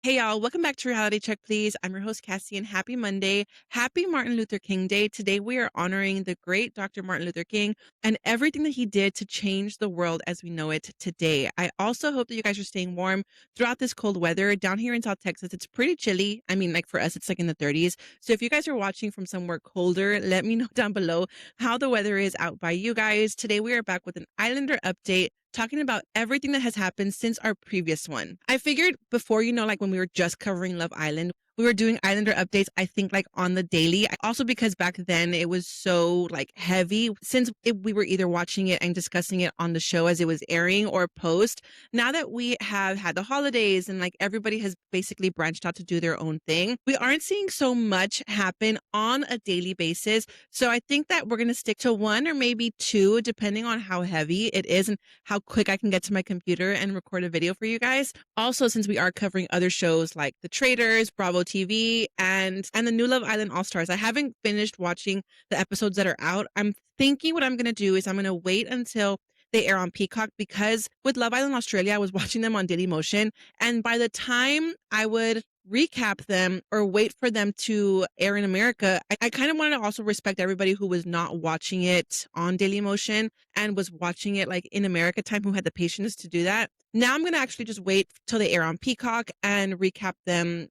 Hey y'all, welcome back to Reality Check Please. I'm your host Cassie and happy Monday. Happy Martin Luther King Day. Today we are honoring the great Dr. Martin Luther King and everything that he did to change the world as we know it today. I also hope that you guys are staying warm throughout this cold weather. Down here in South Texas, it's pretty chilly. I mean, like for us, it's like in the 30s. So if you guys are watching from somewhere colder, let me know down below how the weather is out by you guys. Today we are back with an Islander update, talking about everything that has happened since our previous one. I figured before, like when we were just covering Love Island, we were doing Islander updates, I think like on the daily. Also because back then it was so like heavy since we were either watching it and discussing it on the show as it was airing or post. Now that we have had the holidays and like everybody has basically branched out to do their own thing, we aren't seeing so much happen on a daily basis. So I think that we're going to stick to one or maybe two, depending on how heavy it is and how quick I can get to my computer and record a video for you guys. Also, since we are covering other shows like The Traitors, Bravo TV, and the new Love Island All Stars, I haven't finished watching the episodes that are out. I'm thinking what I'm going to do is I'm going to wait until they air on Peacock, because with Love Island Australia, I was watching them on Dailymotion, and by the time I would recap them or wait for them to air in America, I kind of wanted to also respect everybody who was not watching it on Dailymotion and was watching it like in America time, who had the patience to do that. Now I'm going to actually just wait till they air on Peacock and recap them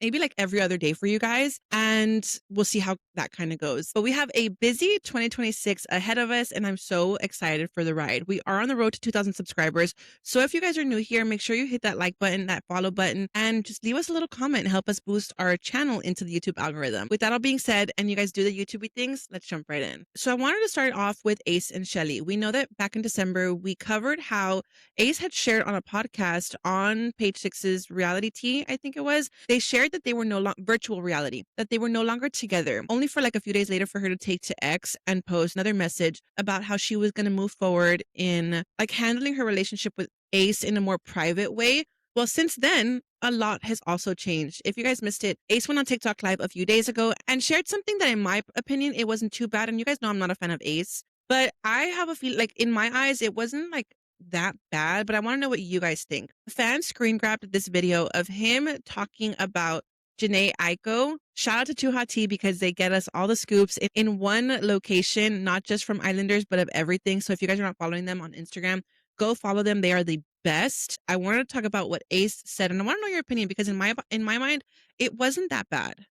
maybe like every other day for you guys, and we'll see how that kind of goes. But we have a busy 2026 ahead of us, and I'm so excited for the ride. We are on the road to 2,000 subscribers, so if you guys are new here, make sure you hit that like button, that follow button, and just leave us a little comment and help us boost our channel into the YouTube algorithm. With that all being said, and you guys do the YouTubey things, let's jump right in. So I wanted to start off with Ace and Shelly. We know that back in December, we covered how Ace had shared on a podcast on Page Six's Reality Tea, I think it was. They shared that they were no longer virtual reality, that they were no longer together, only for like a few days later for her to take to X and post another message about how she was going to move forward in like handling her relationship with Ace in a more private way. Well, since then, a lot has also changed. If you guys missed it, Ace went on TikTok Live a few days ago and shared something that, in my opinion, it wasn't too bad. And you guys know I'm not a fan of Ace, but I have a feel like in my eyes, it wasn't like that bad, but I want to know what you guys think. Fans screen grabbed this video of him talking about Janae Aiko. Shout out to Too Hot Tea because they get us all the scoops in one location, not just from Islanders, but of everything. So if you guys are not following them on Instagram, go follow them. They are the best. I want to talk about what Ace said, and I want to know your opinion because in my mind, it wasn't that bad.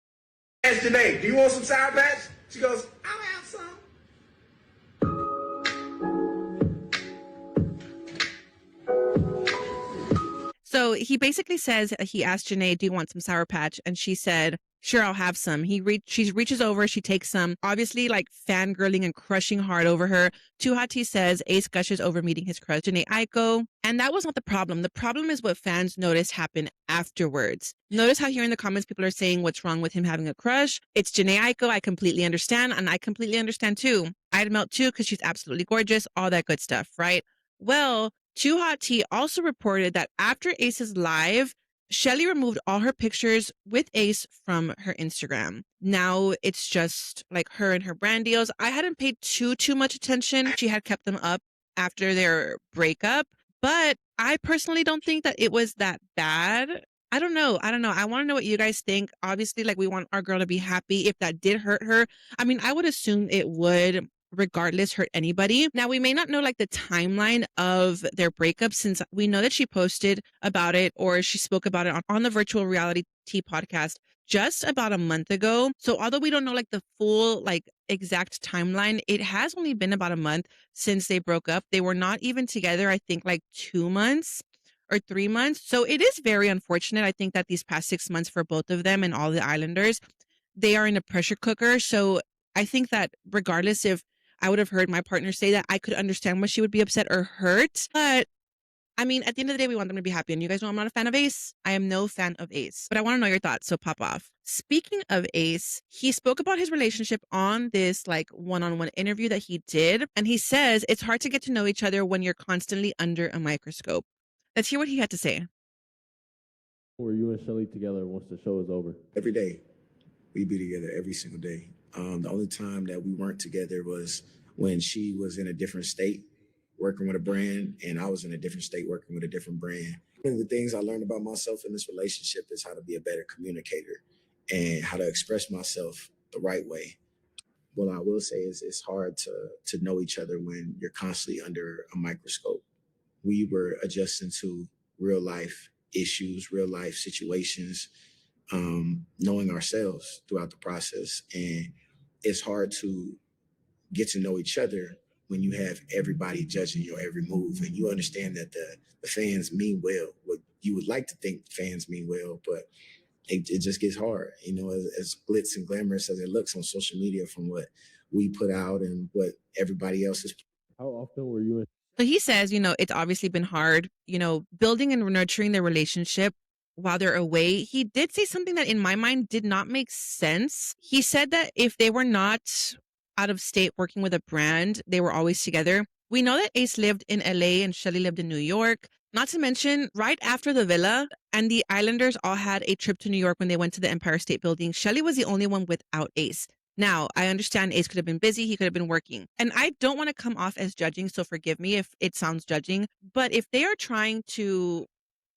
Asked Janae, do you want some Sour Patch? She goes, I'll have some. So he basically says, he asked Janae, do you want some Sour Patch? And she said, sure, I'll have some. She reaches over, she takes some, obviously like fangirling and crushing hard over her. Too Hot Tea says Ace gushes over meeting his crush, Janae Aiko. And that was not the problem. The problem is what fans noticed happened afterwards. Notice how here in the comments, people are saying what's wrong with him having a crush. It's Janae Aiko. I completely understand. And I completely understand too. I'd melt too because she's absolutely gorgeous. All that good stuff, right? Well, Too Hot Tea also reported that after Ace's live, Shelly removed all her pictures with Ace from her Instagram. Now it's just like her and her brand deals. I hadn't paid too much attention. She had kept them up after their breakup, but I personally don't think that it was that bad. I don't know. I want to know what you guys think. Obviously, like we want our girl to be happy. If that did hurt her, I mean, I would assume it would regardless hurt anybody. Now we may not know like the timeline of their breakup, since we know that she posted about it or she spoke about it on the Virtual Reality Tea podcast just about a month ago. So although we don't know like the full like exact timeline, it has only been about a month since they broke up. They were not even together, I think like 2 months or 3 months. So it is very unfortunate. I think that these past 6 months for both of them and all the Islanders, they are in a pressure cooker. So I think that regardless if I would have heard my partner say that, I could understand why she would be upset or hurt. But I mean, at the end of the day, we want them to be happy. And you guys know I'm not a fan of Ace. I am no fan of Ace. But I want to know your thoughts, so pop off. Speaking of Ace, he spoke about his relationship on this like one-on-one interview that he did. And he says it's hard to get to know each other when you're constantly under a microscope. Let's hear what he had to say. Were you and Shelly together once the show is over? Every day. We'd be together every single day. The only time that we weren't together was when she was in a different state working with a brand and I was in a different state working with a different brand. One of the things I learned about myself in this relationship is how to be a better communicator and how to express myself the right way. What I will say is it's hard to know each other when you're constantly under a microscope. We were adjusting to real life issues, real life situations, knowing ourselves throughout the process. And it's hard to get to know each other when you have everybody judging your every move and you understand that the fans mean well. What you would like to think fans mean well, but it just gets hard, as glitz and glamorous as it looks on social media from what we put out and what everybody else is. How often were you and So he says, it's obviously been hard, building and nurturing their relationship while they're away. He did say something that in my mind did not make sense. He said that if they were not out of state working with a brand, they were always together. We know that Ace lived in LA and Shelly lived in New York. Not to mention, right after the villa and the Islanders all had a trip to New York when they went to the Empire State Building, Shelly was the only one without Ace. Now, I understand Ace could have been busy. He could have been working. And I don't want to come off as judging, so forgive me if it sounds judging. But if they are trying to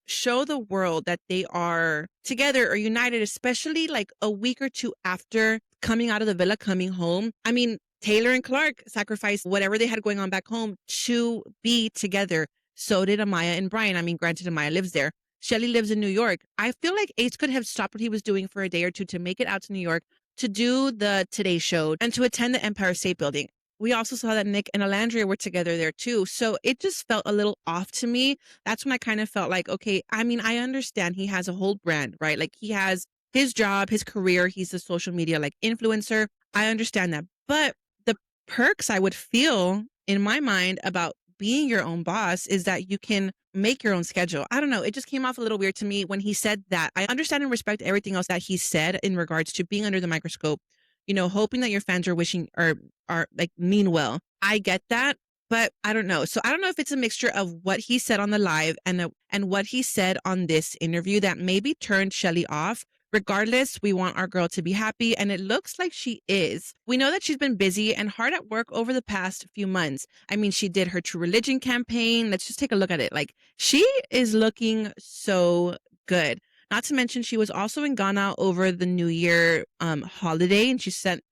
show the world that they are together or united, especially like a week or two after coming out of the villa, coming home. I mean, Taylor and Clark sacrificed whatever they had going on back home to be together. So did Amaya and Brian. I mean, granted, Amaya lives there. Shelly lives in New York. I feel like Ace could have stopped what he was doing for a day or two to make it out to New York, to do the Today Show, and to attend the Empire State Building. We also saw that Nick and Olandria were together there too. So it just felt a little off to me. That's when I kind of felt like, okay, I mean, I understand he has a whole brand, right? Like he has his job, his career. He's a social media like influencer. I understand that. But the perks I would feel in my mind about being your own boss is that you can make your own schedule. I don't know. It just came off a little weird to me when he said that. I understand and respect everything else that he said in regards to being under the microscope, hoping that your fans are wishing or are like mean well. I get that, but I don't know. So I don't know if it's a mixture of what he said on the live and what he said on this interview that maybe turned Shelly off. Regardless, we want our girl to be happy, and it looks like she is. We know that she's been busy and hard at work over the past few months. I mean, she did her True Religion campaign. Let's just take a look at it. Like, she is looking so good. Not to mention, she was also in Ghana over the New Year holiday, and she spent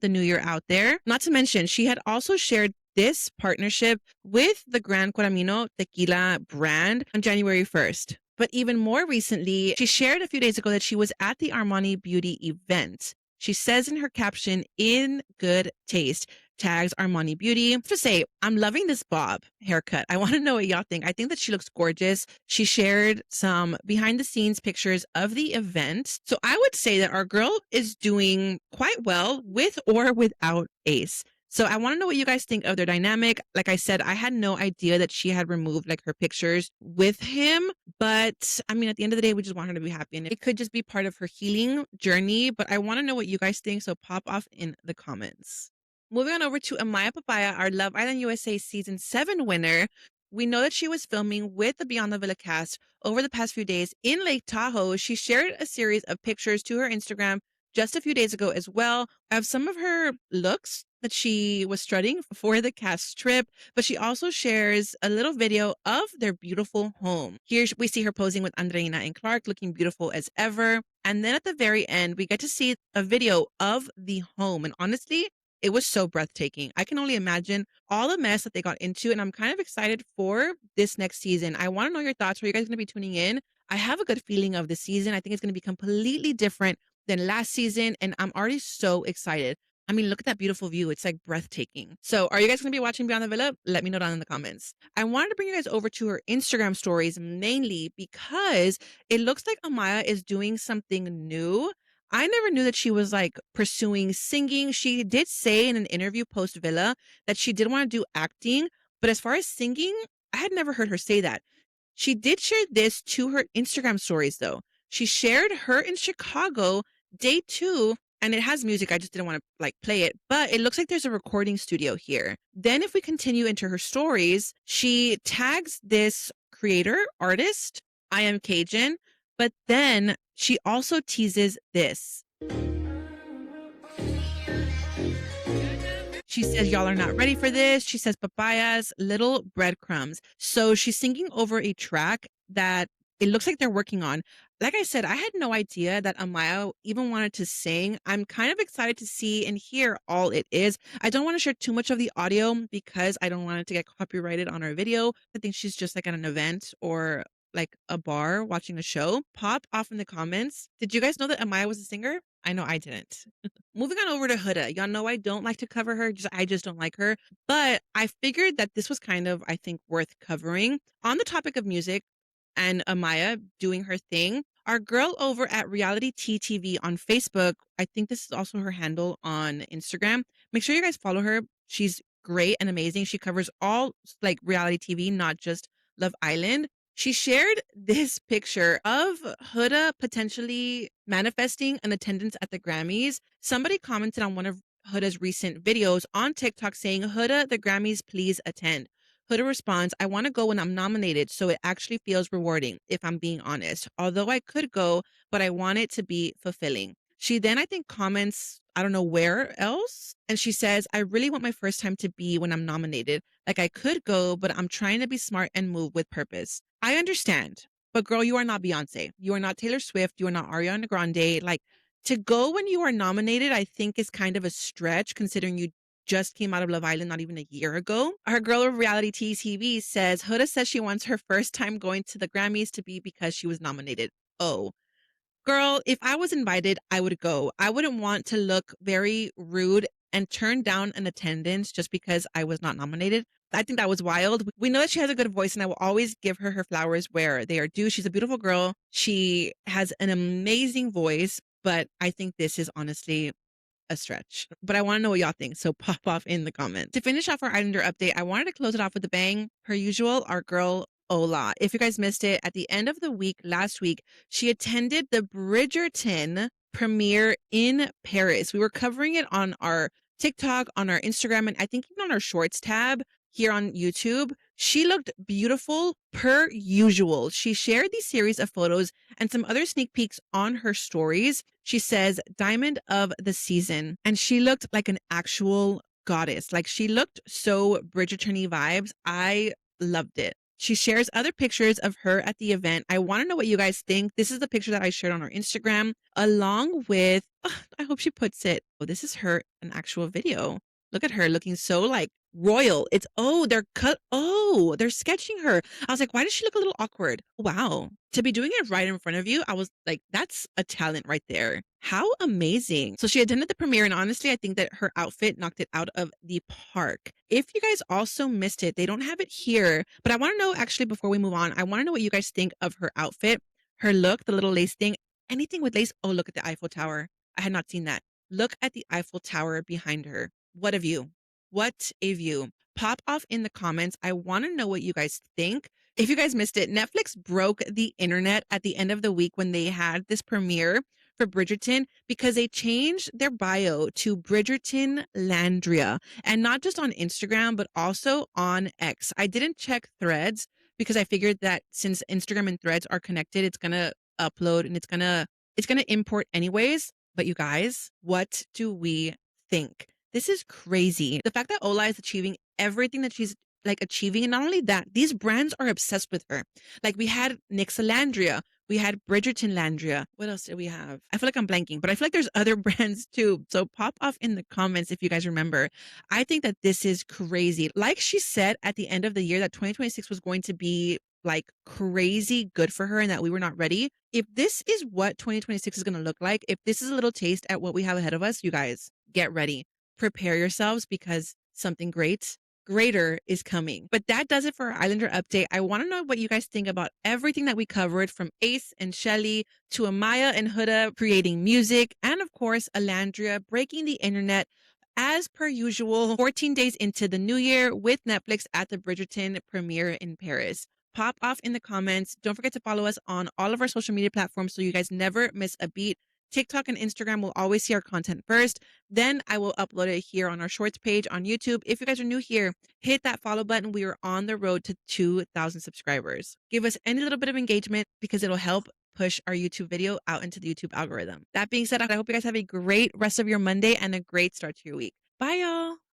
the New Year out there. Not to mention, she had also shared this partnership with the Gran Coramino Tequila brand on January 1st. But even more recently, she shared a few days ago that she was at the Armani Beauty event. She says in her caption, "In good taste," tags Armani Beauty. To say, I'm loving this bob haircut. I want to know what y'all think. I think that she looks gorgeous. She shared some behind the scenes pictures of the event. So I would say that our girl is doing quite well with or without Ace. So I want to know what you guys think of their dynamic. Like I said, I had no idea that she had removed like her pictures with him. But I mean, at the end of the day, we just want her to be happy. And it could just be part of her healing journey. But I want to know what you guys think. So pop off in the comments. Moving on over to Amaya Papaya, our Love Island USA Season 7 winner. We know that she was filming with the Beyond the Villa cast over the past few days in Lake Tahoe. She shared a series of pictures to her Instagram just a few days ago as well of some of her looks that she was strutting for the cast trip, but she also shares a little video of their beautiful home. Here we see her posing with Andreina and Clark, looking beautiful as ever. And then at the very end, we get to see a video of the home. And honestly, it was so breathtaking. I can only imagine all the mess that they got into, and I'm kind of excited for this next season. I want to know your thoughts. Are you guys going to be tuning in? I have a good feeling of the season. I think it's going to be completely different than last season, and I'm already so excited. I mean, look at that beautiful view. It's like breathtaking. So are you guys going to be watching Beyond the Villa? Let me know down in the comments. I wanted to bring you guys over to her Instagram stories mainly because it looks like Amaya is doing something new. I never knew that she was like pursuing singing. She did say in an interview post Villa that she did want to do acting, but as far as singing, I had never heard her say that. She did share this to her Instagram stories though. She shared her in Chicago day 2, and it has music. I just didn't want to like play it, but it looks like there's a recording studio here. Then if we continue into her stories, she tags this creator, artist, I Am Cajun, but then she also teases this. She says, y'all are not ready for this. She says, papayas, little breadcrumbs. So she's singing over a track that it looks like they're working on. Like I said, I had no idea that Amaya even wanted to sing. I'm kind of excited to see and hear all it is. I don't want to share too much of the audio because I don't want it to get copyrighted on our video. I think she's just like at an event or like a bar watching a show. Pop off in the comments. Did you guys know that Amaya was a singer? I know I didn't. Moving on over to Huda. Y'all know I don't like to cover her. I just don't like her. But I figured that this was kind of, I think, worth covering. On the topic of music and Amaya doing her thing, our girl over at Reality TV on Facebook, I think this is also her handle on Instagram. Make sure you guys follow her. She's great and amazing. She covers all like reality TV, not just Love Island. She shared this picture of Huda potentially manifesting an attendance at the Grammys. Somebody commented on one of Huda's recent videos on TikTok saying, Huda, the Grammys, please attend. Huda responds, I want to go when I'm nominated, so it actually feels rewarding, if I'm being honest. Although I could go, but I want it to be fulfilling. She then, I think, comments, I don't know where else. And she says, I really want my first time to be when I'm nominated. Like I could go, but I'm trying to be smart and move with purpose. I understand. But girl, you are not Beyonce. You are not Taylor Swift. You are not Ariana Grande. Like to go when you are nominated, I think is kind of a stretch considering you just came out of Love Island not even a year ago. Our girl of Reality TV says, Huda says she wants her first time going to the Grammys to be because she was nominated. Oh, girl, if I was invited, I would go. I wouldn't want to look very rude and turn down an attendance just because I was not nominated. I think that was wild. We know that she has a good voice, and I will always give her her flowers where they are due. She's a beautiful girl. She has an amazing voice, but I think this is honestly a stretch. But I want to know what y'all think, so pop off in the comments. To finish off our Islander update, I wanted to close it off with a bang. Per usual, our girl Ola. If you guys missed it, at the end of the week, last week, she attended the Bridgerton premiere in Paris. We were covering it on our TikTok, on our Instagram, and I think even on our Shorts tab here on YouTube. She looked beautiful per usual. She shared these series of photos and some other sneak peeks on her stories. She says, Diamond of the Season. And she looked like an actual goddess. Like she looked so Bridgerton-y vibes. I loved it. She shares other pictures of her at the event. I want to know what you guys think. This is the picture that I shared on our Instagram, along with, I hope she puts it. Oh, this is her, an actual video. Look at her looking so like royal. It's, they're cut. Oh, they're sketching her. I was like, why does she look a little awkward? Wow. To be doing it right in front of you, I was like, that's a talent right there. How amazing. So she attended the premiere, and honestly, I think that her outfit knocked it out of the park. If you guys also missed it, they don't have it here, but I want to know actually before we move on, I want to know what you guys think of her outfit, her look, the little lace thing, anything with lace. Oh, look at the Eiffel Tower. I had not seen that. Look at the Eiffel Tower behind her. What a view. What a view. Pop off in the comments. I want to know what you guys think. If you guys missed it, Netflix broke the internet at the end of the week when they had this premiere for Bridgerton because they changed their bio to Bridgertonlandria, and not just on Instagram, but also on X. I didn't check Threads because I figured that since Instagram and Threads are connected, it's going to upload and it's going to import anyways. But you guys, what do we think? This is crazy. The fact that Ola is achieving everything that she's like achieving, and not only that, these brands are obsessed with her. Like we had Olandria, we had Bridgertonlandria. What else did we have? I feel like I'm blanking, but I feel like there's other brands too. So pop off in the comments if you guys remember. I think that this is crazy. Like she said at the end of the year that 2026 was going to be like crazy good for her and that we were not ready. If this is what 2026 is going to look like, if this is a little taste at what we have ahead of us, you guys get ready. Prepare yourselves because something greater is coming. But that does it for our Islander update. I want to know what you guys think about everything that we covered, from Ace and Shelly to Amaya and Huda creating music, and of course, Olandria breaking the internet as per usual, 14 days into the new year with Netflix at the Bridgerton premiere in Paris. Pop off in the comments. Don't forget to follow us on all of our social media platforms so you guys never miss a beat. TikTok and Instagram will always see our content first. Then I will upload it here on our shorts page on YouTube. If you guys are new here, hit that follow button. We are on the road to 2,000 subscribers. Give us any little bit of engagement because it'll help push our YouTube video out into the YouTube algorithm. That being said, I hope you guys have a great rest of your Monday and a great start to your week. Bye, y'all.